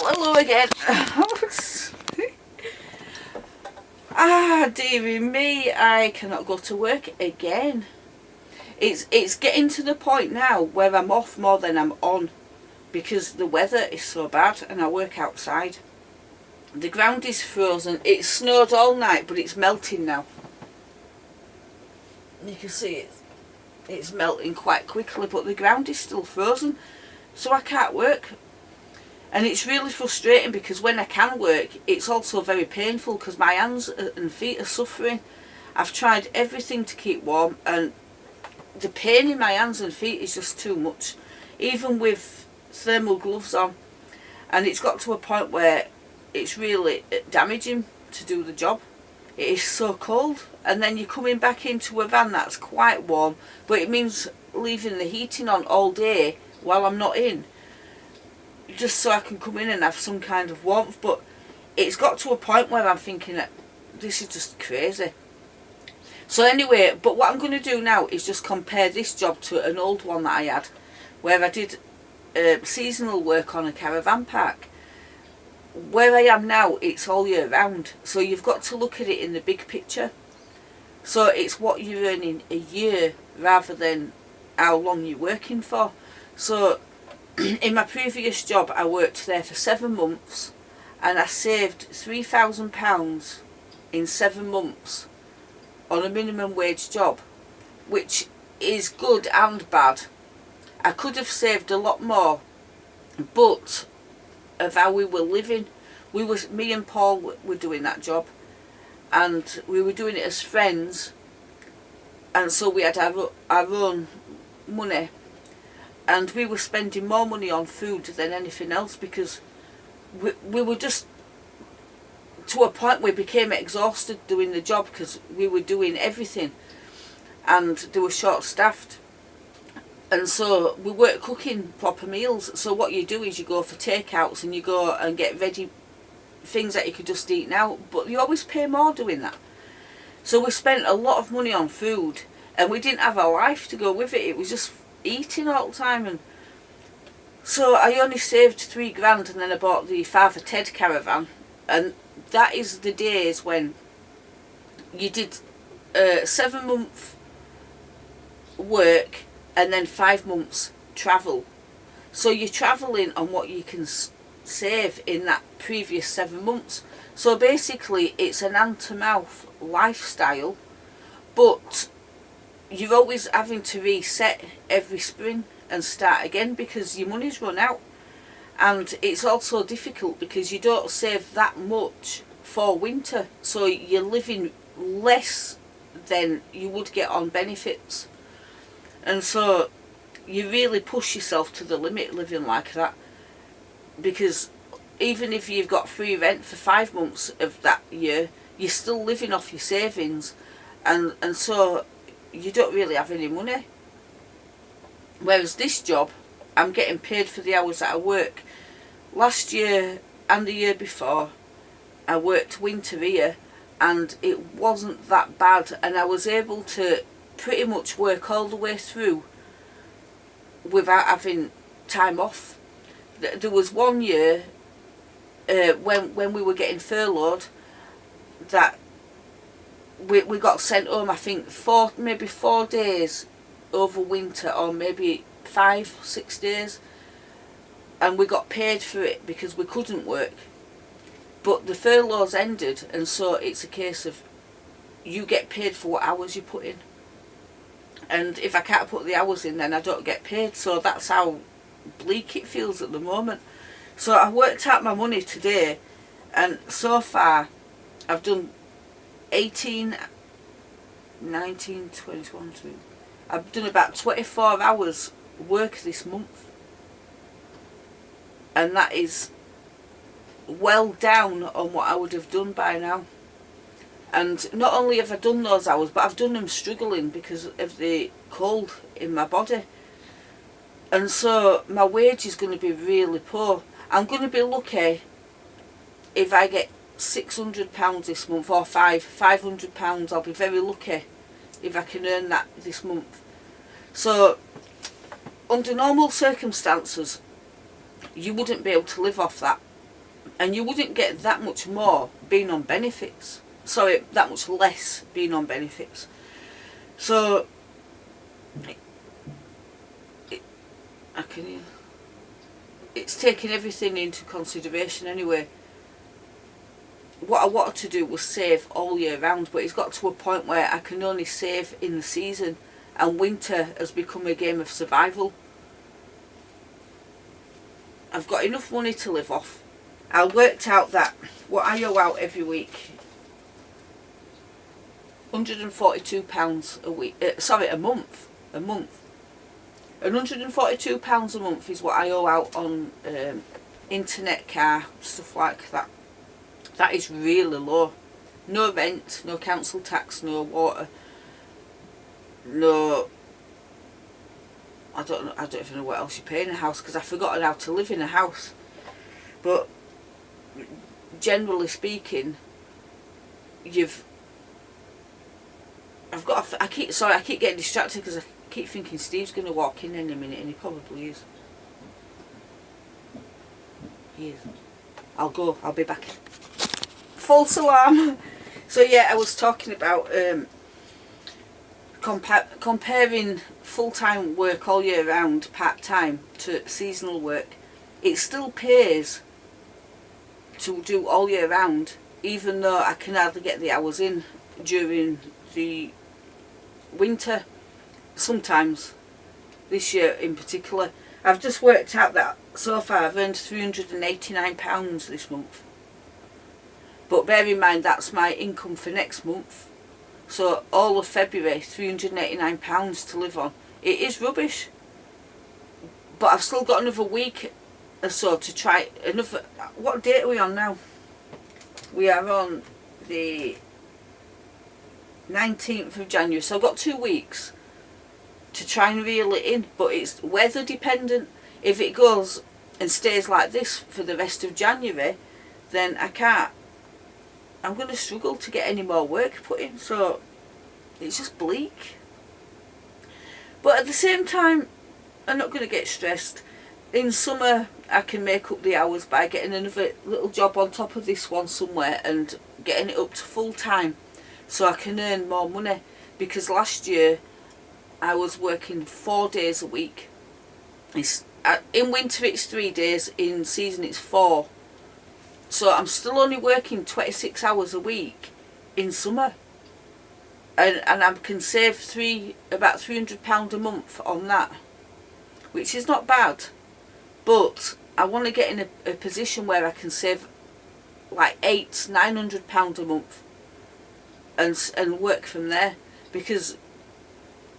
Well, hello again. Dearie me, I cannot go to work again. It's getting to the point now where I'm off more than I'm on because the weather is so bad and I work outside. The ground is frozen. It snowed all night, but it's melting now. You can see it's melting quite quickly, but the ground is still frozen, so I can't work. And it's really frustrating because when I can work, it's also very painful because my hands and feet are suffering. I've tried everything to keep warm and the pain in my hands and feet is just too much, even with thermal gloves on. And it's got to a point where it's really damaging to do the job. It is so cold, and then you're coming back into a van that's quite warm, but it means leaving the heating on all day while I'm not in, just so I can come in and have some kind of warmth. But it's got to a point where I'm thinking that this is just crazy. So anyway, but what I'm going to do now is just compare this job to an old one that I had, where I did seasonal work on a caravan park. Where I am now, it's all year round, so you've got to look at it in the big picture. So it's what you're earning a year rather than how long you're working for. So in my previous job, I worked there for 7 months and I saved £3,000 in 7 months on a minimum wage job, which is good and bad. I could have saved a lot more, but of how we were living, me and Paul were doing that job, and we were doing it as friends, and so we had our own money, and we were spending more money on food than anything else because we were just to a point where we became exhausted doing the job because we were doing everything and they were short staffed. And so we weren't cooking proper meals. So what you do is you go for takeouts and you go and get ready things that you could just eat now. But you always pay more doing that. So we spent a lot of money on food and we didn't have a life to go with it. It was just eating all the time. And so I only saved £3,000 and then I bought the Father Ted caravan. And that is the days when you did 7 months work and then 5 months travel. So you're travelling on what you can save in that previous 7 months. So basically it's an hand-to-mouth lifestyle, but you're always having to reset every spring and start again because your money's run out. And it's also difficult because you don't save that much for winter, so you're living less than you would get on benefits. And so you really push yourself to the limit living like that, because even if you've got free rent for 5 months of that year, you're still living off your savings, and so you don't really have any money. Whereas this job, I'm getting paid for the hours that I work. Last year and the year before, I worked winter here and it wasn't that bad, and I was able to pretty much work all the way through without having time off. There was one year when we were getting furloughed that we got sent home, I think maybe 4 days over winter, or maybe 5-6 days, and we got paid for it because we couldn't work. But the furloughs ended, and so it's a case of you get paid for what hours you put in. And if I can't put the hours in, then I don't get paid. So that's how bleak it feels at the moment. So I worked out my money today, and so far I've done 18, 19, 21, 22. I've done about 24 hours work this month. And that is well down on what I would have done by now. And not only have I done those hours, but I've done them struggling because of the cold in my body. And so my wage is going to be really poor. I'm going to be lucky if I get £600 this month, or £500. I'll be very lucky if I can earn that this month. So under normal circumstances, you wouldn't be able to live off that. and you wouldn't get that much more being on benefits. Sorry, that much less being on benefits. So I can. It's taking everything into consideration anyway. What I wanted to do was save all year round, but it's got to a point where I can only save in the season, and winter has become a game of survival. I've got enough money to live off. I worked out that what I owe out every week, £142 a week. A month. And £142 a month is what I owe out on internet, car, stuff like that. That is really low. No rent, no council tax, no water, no. I don't even know what else you pay in a house, because I've forgotten how to live in a house. But generally speaking, I keep getting distracted because I keep thinking Steve's going to walk in a minute, and he probably is. He is. I'll be back. False alarm. So yeah, I was talking about comparing full-time work all year round, part-time, to seasonal work. It still pays to do all year round, even though I can hardly get the hours in during the winter. Sometimes, this year in particular, I've just worked out that so far I've earned £389 this month. But bear in mind, that's my income for next month. So all of February, £389 to live on. It is rubbish. But I've still got another week or so to try another. What date are we on now? We are on the 19th of January. So I've got 2 weeks to try and reel it in. But it's weather dependent. If it goes and stays like this for the rest of January, then I can't. I'm going to struggle to get any more work put in, so it's just bleak. But at the same time, I'm not going to get stressed. In summer, I can make up the hours by getting another little job on top of this one somewhere and getting it up to full time, so I can earn more money. Because last year, I was working 4 days a week. In winter it's 3 days, in season it's 4. So I'm still only working 26 hours a week in summer. And I can save about £300 a month on that, which is not bad. But I want to get in a position where I can save like £900 a month and work from there, because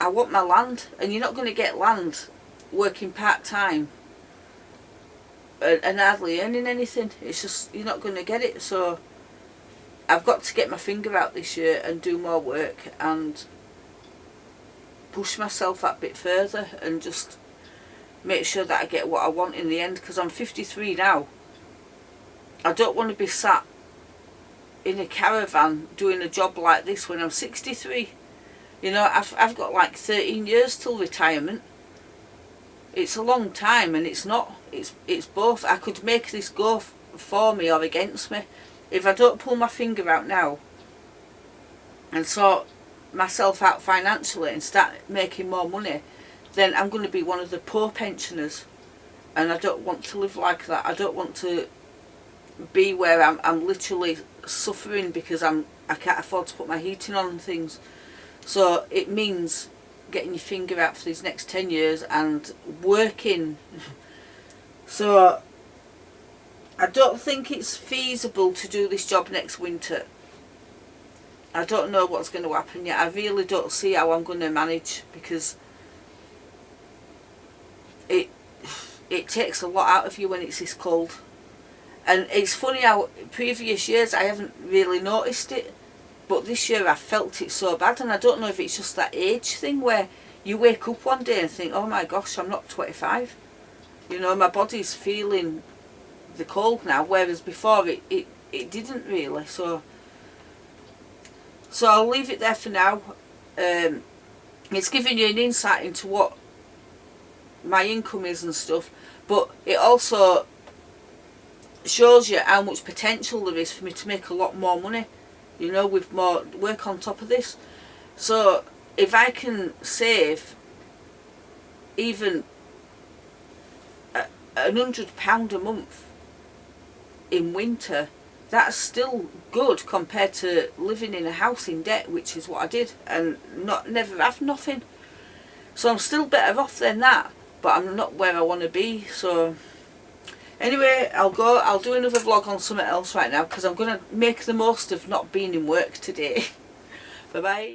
I want my land, and you're not going to get land working part-time and hardly earning anything. It's just, you're not going to get it. So I've got to get my finger out this year and do more work and push myself that bit further and just make sure that I get what I want in the end, because I'm 53 now. I don't want to be sat in a caravan doing a job like this when I'm 63. You know, I've got like 13 years till retirement. It's a long time, and it's not. It's both. I could make this go for me or against me. If I don't pull my finger out now and sort myself out financially and start making more money, then I'm going to be one of the poor pensioners, and I don't want to live like that. I don't want to be where I'm literally suffering because I can't afford to put my heating on and things. So it means getting your finger out for these next 10 years and working. So I don't think it's feasible to do this job next winter. I don't know what's going to happen yet. I really don't see how I'm going to manage, because it takes a lot out of you when it's this cold. And it's funny how previous years I haven't really noticed it, but this year I felt it so bad. And I don't know if it's just that age thing where you wake up one day and think, oh my gosh, I'm not 25. You know, my body's feeling the cold now, whereas before it didn't really. So I'll leave it there for now. It's giving you an insight into what my income is and stuff, but it also shows you how much potential there is for me to make a lot more money, you know, with more work on top of this. So if I can save even £100 a month in winter, that's still good compared to living in a house in debt, which is what I did, and never have nothing. So I'm still better off than that, but I'm not where I want to be. So anyway, I'll do another vlog on something else right now, because I'm going to make the most of not being in work today. Bye bye.